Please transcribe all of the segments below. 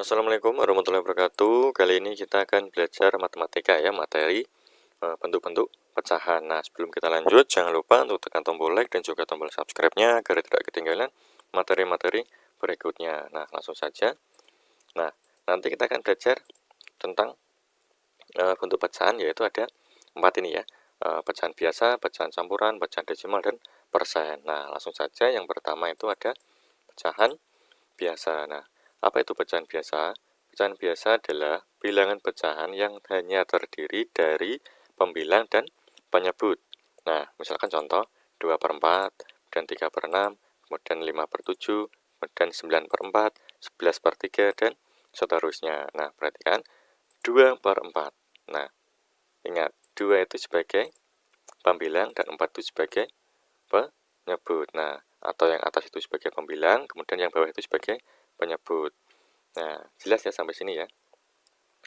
Assalamualaikum warahmatullahi wabarakatuh. Kali ini kita akan belajar matematika ya, materi bentuk-bentuk pecahan. Nah, sebelum kita lanjut, jangan lupa untuk tekan tombol like dan juga tombol subscribe-nya agar tidak ketinggalan materi-materi berikutnya. Nah, langsung saja. Nah, nanti kita akan belajar tentang bentuk pecahan, yaitu ada 4 ini ya. Pecahan biasa, pecahan campuran, pecahan desimal, dan persen. Nah, langsung saja. Yang pertama itu ada pecahan biasa. Nah, apa itu pecahan biasa? Pecahan biasa adalah bilangan pecahan yang hanya terdiri dari pembilang dan penyebut. Nah, misalkan contoh 2/4, kemudian 3/6, kemudian 5/7, kemudian 9/4, 11/3, dan seterusnya. Nah, perhatikan 2/4. Nah, ingat 2 itu sebagai pembilang dan 4 itu sebagai penyebut. Nah, atau yang atas itu sebagai pembilang, kemudian yang bawah itu sebagai penyebut. Nah, jelas ya sampai sini ya.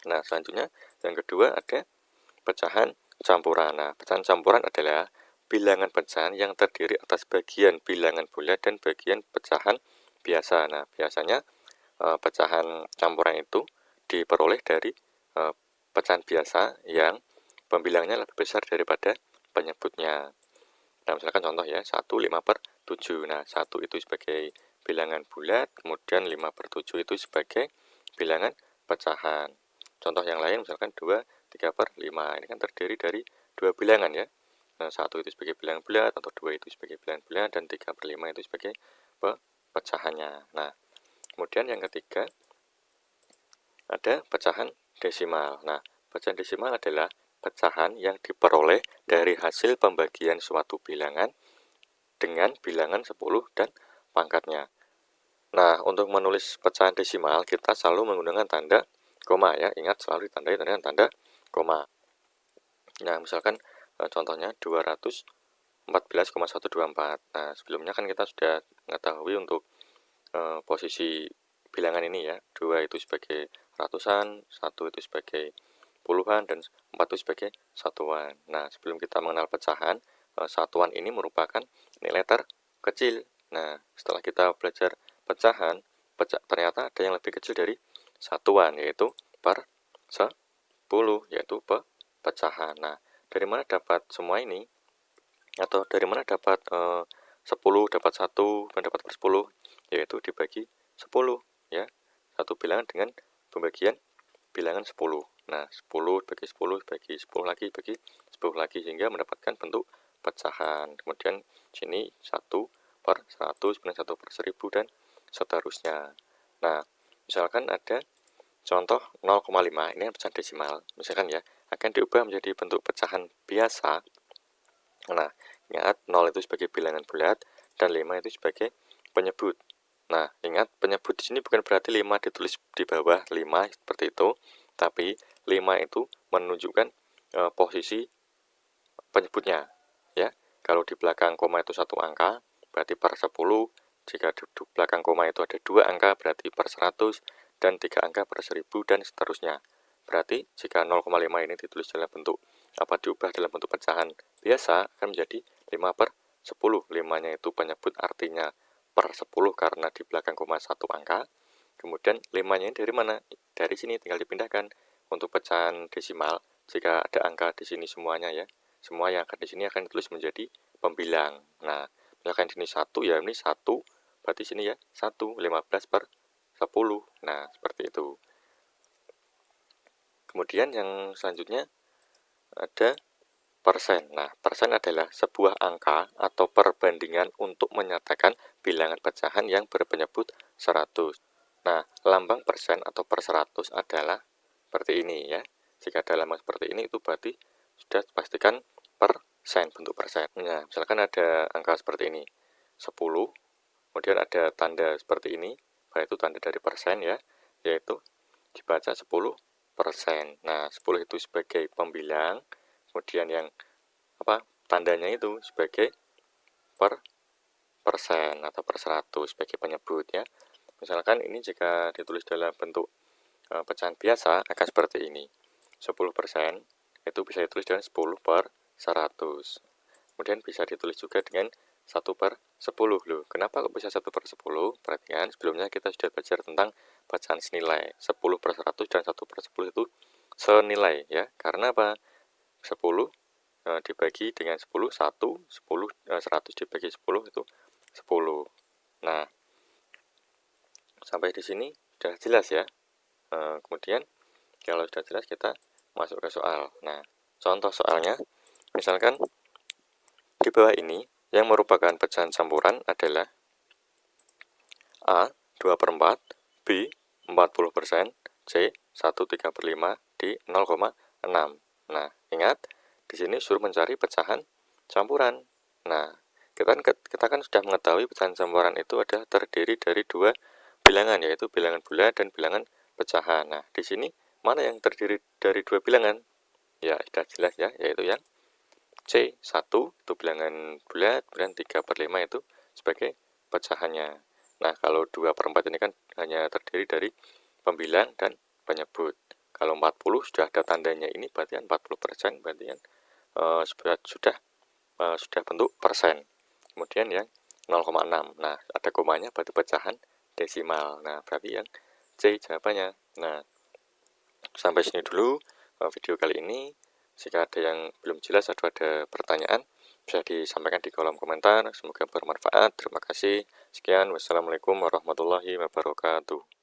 Nah, selanjutnya yang kedua ada pecahan campuran. Nah, pecahan campuran adalah bilangan pecahan yang terdiri atas bagian bilangan bulat dan bagian pecahan biasa. Nah, biasanya pecahan campuran itu diperoleh dari pecahan biasa yang pembilangnya lebih besar daripada penyebutnya. Nah, misalkan contoh ya, 1 5/7. Nah, 1 itu sebagai bilangan bulat, kemudian 5/7 itu sebagai bilangan pecahan. Contoh yang lain misalkan 2 3/5. Ini kan terdiri dari dua bilangan ya. Nah, 1 itu sebagai bilangan bulat, atau 2 itu sebagai bilangan bulat, dan 3/5 itu sebagai pecahannya. Nah, kemudian yang ketiga ada pecahan desimal. Nah, pecahan desimal adalah pecahan yang diperoleh dari hasil pembagian suatu bilangan dengan bilangan 10 dan pangkatnya. Nah, untuk menulis pecahan desimal kita selalu menggunakan tanda koma ya. Ingat, selalu ditandai dengan tanda koma. Nah, misalkan contohnya 214,124. Nah, sebelumnya kan kita sudah mengetahui untuk posisi bilangan ini ya. 2 itu sebagai ratusan, 1 itu sebagai puluhan, dan 4 itu sebagai satuan. Nah, sebelum kita mengenal pecahan, satuan ini merupakan nilai terkecil. Nah, setelah kita belajar pecahan, ternyata ada yang lebih kecil dari satuan, yaitu per 10, yaitu pecahan. Nah, dari mana dapat semua ini? Atau dari mana dapat 10, dapat 1, dan dapat per 10? Yaitu dibagi 10 ya. Satu bilangan dengan pembagian bilangan 10. Nah, 10 bagi 10 bagi 10 lagi bagi 10 lagi, sehingga mendapatkan bentuk pecahan. Kemudian sini 1/100, kemudian 1/1000, dan seterusnya. Nah, misalkan ada contoh 0,5, ini pecahan desimal. Misalkan ya, akan diubah menjadi bentuk pecahan biasa. Nah, ingat 0 itu sebagai bilangan bulat dan 5 itu sebagai penyebut. Nah, ingat penyebut di sini bukan berarti 5 ditulis di bawah 5 seperti itu, tapi 5 itu menunjukkan posisi penyebutnya ya. Kalau di belakang koma itu satu angka, berarti per 10. Jika di belakang koma itu ada 2 angka, berarti per 100, dan 3 angka per 1000, dan seterusnya. Berarti jika 0,5 ini ditulis dalam bentuk diubah dalam bentuk pecahan biasa, akan menjadi 5/10. 5-nya itu penyebut, artinya per 10 karena di belakang koma satu angka. Kemudian 5-nya dari mana? Dari sini tinggal dipindahkan. Untuk pecahan desimal, jika ada angka di sini semuanya ya, semua yang akan di sini akan ditulis menjadi pembilang. Nah, misalkan di sini 1 ya, ini 1, berarti sini ya 1, 15/10. Nah, seperti itu. Kemudian yang selanjutnya ada persen. Nah, persen adalah sebuah angka atau perbandingan untuk menyatakan bilangan pecahan yang berpenyebut 100. Nah, lambang persen atau per 100 adalah seperti ini ya. Jika ada lambang seperti ini, itu berarti sudah pastikan persen, bentuk persen. Nah, misalkan ada angka seperti ini, 10, kemudian ada tanda seperti ini, yaitu tanda dari persen ya, yaitu dibaca 10%. Nah, 10 itu sebagai pembilang, kemudian yang tandanya itu sebagai persen atau per 100 sebagai penyebut ya. Misalkan ini jika ditulis dalam bentuk pecahan biasa akan seperti ini. 10% itu bisa ditulis dengan 10/100. Kemudian bisa ditulis juga dengan 1/10. Loh, kenapa kok bisa 1/10? Perhatikan, sebelumnya kita sudah belajar tentang pecahan senilai 10/100 dan 1/10 itu senilai ya. Karena apa? 10 dibagi dengan 10, 100 dibagi 10 itu 10. Nah, sampai di sini sudah jelas ya. Kemudian kalau sudah jelas kita masuk ke soal. Nah, contoh soalnya, misalkan di bawah ini yang merupakan pecahan campuran adalah A 2/4, B 40%, C 1/3/5, D 0,6. Nah, ingat di sini suruh mencari pecahan campuran. Nah, kita kan sudah mengetahui pecahan campuran itu adalah terdiri dari dua bilangan, yaitu bilangan bulat dan bilangan pecahan. Nah, di sini mana yang terdiri dari dua bilangan? Ya, sudah jelas ya, yaitu yang C, 1 itu bilangan bulat, kemudian 3/5 itu sebagai pecahannya. Nah, kalau 2/4 ini kan hanya terdiri dari pembilang dan penyebut. Kalau 40 sudah ada tandanya ini berarti 40%, berarti sudah bentuk persen. Kemudian yang 0,6. Nah, ada komanya berarti pecahan desimal. Nah, berarti yang C jawabannya. Nah, sampai sini dulu video kali ini. Jika ada yang belum jelas atau ada pertanyaan, bisa disampaikan di kolom komentar. Semoga bermanfaat. Terima kasih. Sekian. Wassalamualaikum warahmatullahi wabarakatuh.